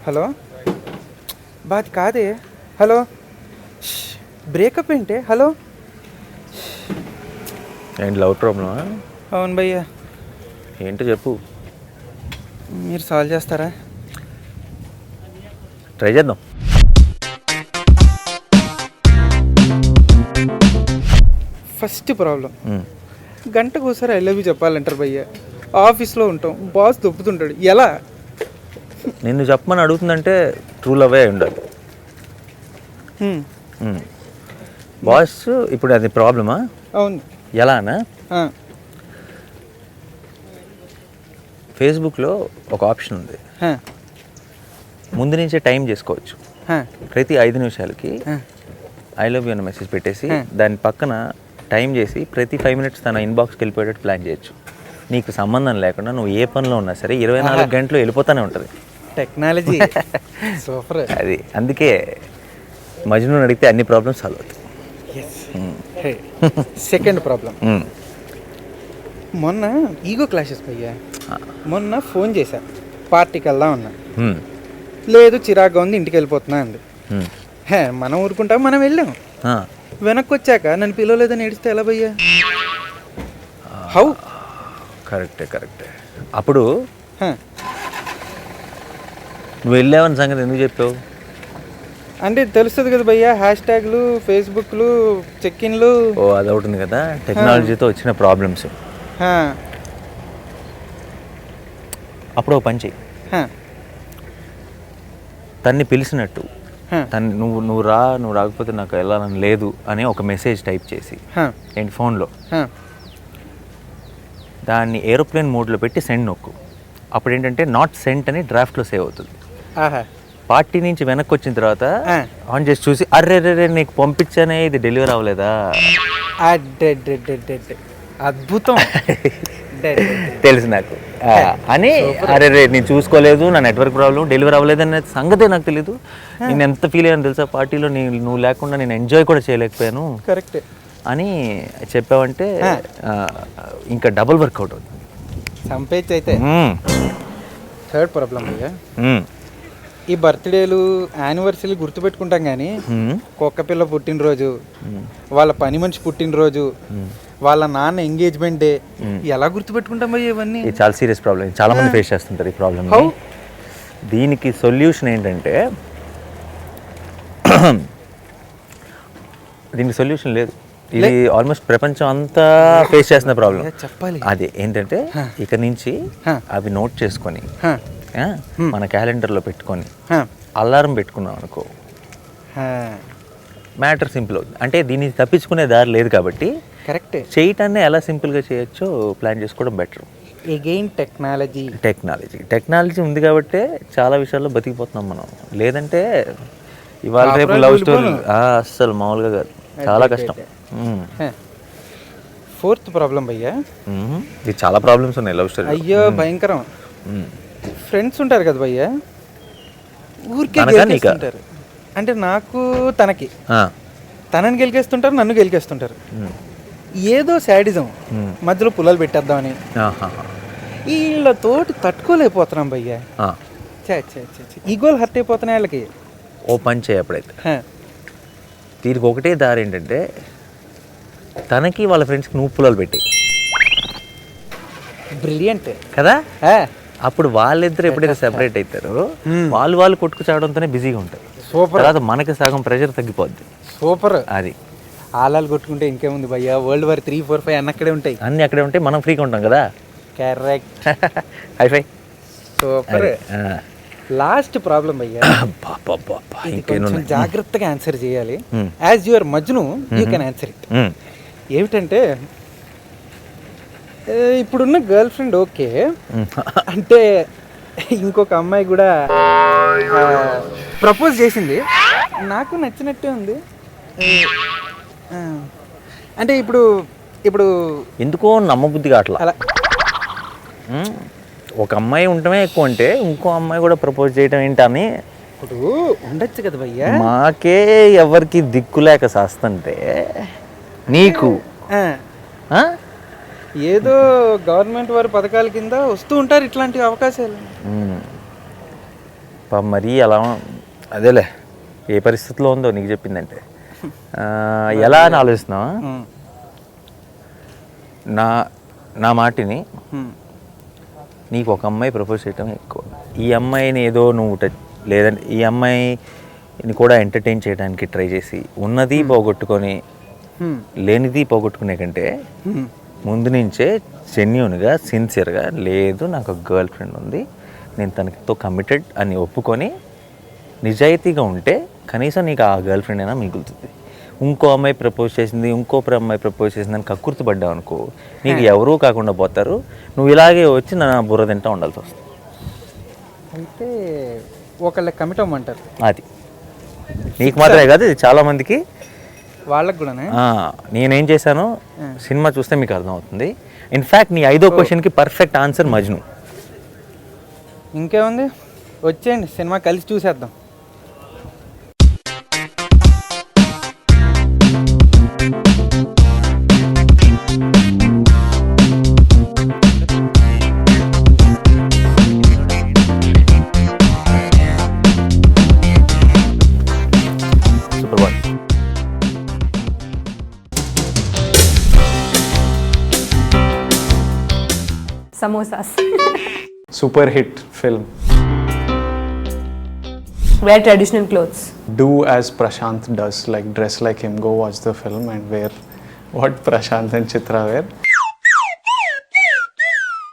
Hello బాది కాదే. Hello breakup ఏంటే? హలో ఏంటి లవ్ ప్రాబ్లమా? అవును భయ్యా. ఏంటో చెప్పు. మీరు సాల్వ్ చేస్తారా? ట్రై చేద్దాం. ఫస్ట్ ప్రాబ్లం, గంటకు ఒకసారి ఐ లవ్ యూ చెప్పాలంటారు భయ్యా. ఆఫీస్లో ఉంటాం, బాస్ దొబ్బుతుంటాడు, ఎలా? నిన్ను చెప్పమని అడుగుతుందంటే ట్రూ లవే అయి ఉండాలి. బాస్ ఇప్పుడు అది ప్రాబ్లమా? అవును. ఎలానా? ఫేస్బుక్లో ఒక ఆప్షన్ ఉంది, ముందు నుంచే టైం చేసుకోవచ్చు. ప్రతి 5 నిమిషాలకి ఐ లవ్ యూ అన్న మెసేజ్ పెట్టేసి దాని పక్కన టైం చేసి ప్రతి 5 మినిట్స్ తన ఇన్బాక్స్కి వెళ్ళిపోయేటట్టు ప్లాన్ చేయొచ్చు. నీకు సంబంధం లేకుండా నువ్వు ఏ పనిలో ఉన్నా సరే 24 గంటలు వెళ్ళిపోతూనే ఉంటుంది. Technology super. అది అందుకే మజ్నూని అడిగితే అన్ని ప్రాబ్లమ్స్ సాల్వ్ అవుతాయి. సెకండ్ ప్రాబ్లం, మొన్న ఈగో క్లాషెస్ భయ్యా. మొన్న ఫోన్ చేశా, పార్టీకి వెళ్దాం అన్నా. లేదు చిరాగ్గా ఉంది, ఇంటికి వెళ్ళిపోతున్నా అంది. మనం ఊరుకుంటాం, మనం వెళ్ళాం. వెనక్కి వచ్చాక నన్ను పిలవలేదని ఏడిస్తే ఎలా భయ్యా? హౌ? కరెక్టే. అప్పుడు నువ్వు వెళ్ళావని సంగతి ఎందుకు చెప్పావు? అంటే తెలుస్తుంది కదా భయ్యా, హ్యాష్ ట్యాగ్లు, ఫేస్బుక్లు, చెక్-ఇన్లు. ఓ అది ఒకటి ఉంది కదా, టెక్నాలజీతో వచ్చిన ప్రాబ్లమ్స్. అప్పుడు ఒక పని చెయ్యి, తన్ని పిలిచినట్టు నువ్వు రాకపోతే నాకు వెళ్ళాలని లేదు అని ఒక మెసేజ్ టైప్ చేసి ఏంటి ఫోన్లో దాన్ని ఏరోప్లేన్ మోడ్లో పెట్టి సెండ్ నొక్కు. అప్పుడు ఏంటంటే నాట్ సెంట్ అని డ్రాఫ్ట్లో సేవ్ అవుతుంది. పార్టీ నుంచి వెనక్కి వచ్చిన తర్వాత ఆన్ చేసి చూసి అర్రే నీకు పంపించానే ఇది డెలివరీ అవ్వలేదా? అద్భుతం. తెలుసు నాకు అని, అరే నేను చూసుకోలేదు, నా నెట్వర్క్ ప్రాబ్లం, డెలివరీ అవ్వలేదు అనే సంగతే నాకు తెలీదు. నేను ఎంత ఫీల్ అయ్యాను తెలుసా, పార్టీలో నువ్వు లేకుండా నేను ఎంజాయ్ కూడా చేయలేకపోయాను కరెక్ట్ అని చెప్పావంటే ఇంకా డబుల్ వర్కౌట్ అవుతుంది. సంపేచ్ అయితే. థర్డ్ ప్రాబ్లం అయ్యా, ఈ బర్త్డేలు, యానివర్సరీలు గుర్తుపెట్టుకుంటాం కానీ కుక్క పిల్ల పుట్టినరోజు, వాళ్ళ పని మనిషి పుట్టినరోజు, వాళ్ళ నాన్న ఎంగేజ్మెంట్ డే ఎలా గుర్తుపెట్టుకుంటాం భయ్య? ఇవన్నీ చాలా సీరియస్ ప్రాబ్లం, చాలా మంది ఫేస్ చేస్తుంటారు ఈ ప్రాబ్లమ్. దీనికి సొల్యూషన్ ఏంటంటే దీనికి సొల్యూషన్ లేదు. ఇది ఆల్మోస్ట్ ప్రపంచం అంతా ఫేస్ చేస్తున్న ప్రాబ్లం. చెప్పాలి అది ఏంటంటే ఇక నుంచి అవి నోట్ చేసుకొని మన క్యాలెండర్లో పెట్టుకొని అలారం పెట్టుకున్నాం అనుకో, మ్యాటర్ సింపుల్ అవుతుంది. అంటే దీన్ని తప్పించుకునే దారి లేదు కాబట్టి కరెక్ట్ చేయటాన్ని ఎలా సింపుల్గా చేయొచ్చో ప్లాన్ చేసుకోవడం బెటర్. అగైన్ టెక్నాలజీ ఉంది కాబట్టి చాలా విషయాల్లో బతికిపోతున్నాం మనం. లేదంటే ఇవాళ రేపు లవ్ స్టోరీ అస్సలు మామూలుగా కాదు, చాలా కష్టం. ఫోర్త్ ప్రాబ్లం భయ్యా, ఇది చాలా ప్రాబ్లమ్స్ ఉన్నాయి లవ్ స్టోరీ. అయ్యో భయంకరం. ఫ్రెండ్స్ ఉంటారు కదా భయ్యా, ఊరికే గెలికేస్తుంటారు. అంటే నాకు తనకి, తనని గెలికేస్తుంటారు, నన్ను గెలికేస్తుంటారు. ఏదో శాడిజం, మధ్యలో పుల్లలు పెట్టేద్దామని. వీళ్ళతోటి తట్టుకోలేకపోతున్నాం భయ్యా. ఈగోలు హర్ట్ అయిపోతున్నాయి వాళ్ళకి. ఓ పని చేయ అప్పుడైతే, దీనికి ఒకటే దారి ఏంటంటే తనకి వాళ్ళ ఫ్రెండ్స్కి నువ్వు పుల్లలు పెట్టి. బ్రిలియంట్ కదా. అప్పుడు వాళ్ళిద్దరు ఎప్పుడైతే సెపరేట్ అవుతారో వాళ్ళు కొట్టుకు చావడంతోనే బిజీగా ఉంటారు. సూపర్. తర్వాత మనకి సగం ప్రెషర్ తగ్గిపోద్ది. సూపర్. అది ఆలాలు కొట్టుకుంటే ఇంకేముంది భయ్యా, World War 3, 4, 5 అక్కడే ఉంటాయి, అన్నీ అక్కడే ఉంటాయి, మనం ఫ్రీగా ఉంటాం కదా. Correct. Hi-fi. Super. Last problem భయ్యా, కొంచెం జాగ్రత్తగా ఆన్సర్ చేయాలి. యాజ్ యువర్ మజ్ను యూ కెన్ ఆన్సర్ ఇట్. ఏమిటంటే ఇప్పుడున్న గర్ల్ ఫ్రెండ్ ఓకే అంటే ఇంకొక అమ్మాయి కూడా ప్రపోజ్ చేసింది, నాకు నచ్చినట్టే ఉంది. అంటే ఇప్పుడు ఎందుకో నమ్మబుద్ధి కావట్లా. అలా ఒక అమ్మాయి ఉండటమే ఎక్కువ అంటే ఇంకో అమ్మాయి కూడా ప్రపోజ్ చేయటం ఏంటని ఇప్పుడు ఉండొచ్చు కదా భయ్యా. మాకే ఎవరికి దిక్కులేక శాస్తంటే నీకు ఏదో గవర్నమెంట్ వారి పథకాల కింద వస్తూ ఉంటారు ఇట్లాంటి అవకాశాలు. మరీ అలా అదేలే ఏ పరిస్థితిలో ఉందో నీకు చెప్పిందంటే ఎలా అని ఆలోచిస్తున్నావా? నా మాటిని నీకు ఒక అమ్మాయి ప్రపోజ్ చేయటం ఎక్కువ. ఈ అమ్మాయిని ఏదో నువ్వు లేదంటే ఈ అమ్మాయిని కూడా ఎంటర్టైన్ చేయడానికి ట్రై చేసి ఉన్నది పోగొట్టుకొని లేనిది పోగొట్టుకునే కంటే ముందు నుంచే జెన్యూన్గా సిన్సియర్గా లేదు నాకు ఒక గర్ల్ ఫ్రెండ్ ఉంది, నేను తనతో కమిటెడ్ అని ఒప్పుకొని నిజాయితీగా ఉంటే కనీసం నీకు ఆ గర్ల్ ఫ్రెండ్ అయినా మిగులుతుంది. ఇంకో అమ్మాయి ప్రపోజ్ చేసింది, ఇంకో అమ్మాయి ప్రపోజ్ చేసిందని కక్కుర్తి పడ్డావు అనుకో, నీకు ఎవరూ కాకుండా పోతారు. నువ్వు ఇలాగే వచ్చి నా బుర్ర తింటా ఉండాల్సి వస్తుంది. అయితే ఒకళ్ళకి కమిట్ అవ్వమంటారు. అది నీకు మాత్రమే కాదు, ఇది చాలామందికి, వాళ్ళకి కూడా. నేనేం చేశాను సినిమా చూస్తే మీకు అర్థమవుతుంది. ఇన్ఫ్యాక్ట్ నీ 5వ క్వశ్చన్కి పర్ఫెక్ట్ ఆన్సర్ మజ్ను. ఇంకేముంది, వచ్చేయండి సినిమా కలిసి చూసేద్దాం. Super one. Samosas. Super hit film. Wear traditional clothes. Do as Prashant does, like dress like him, go watch the film and wear what Prashant and Chitra wear.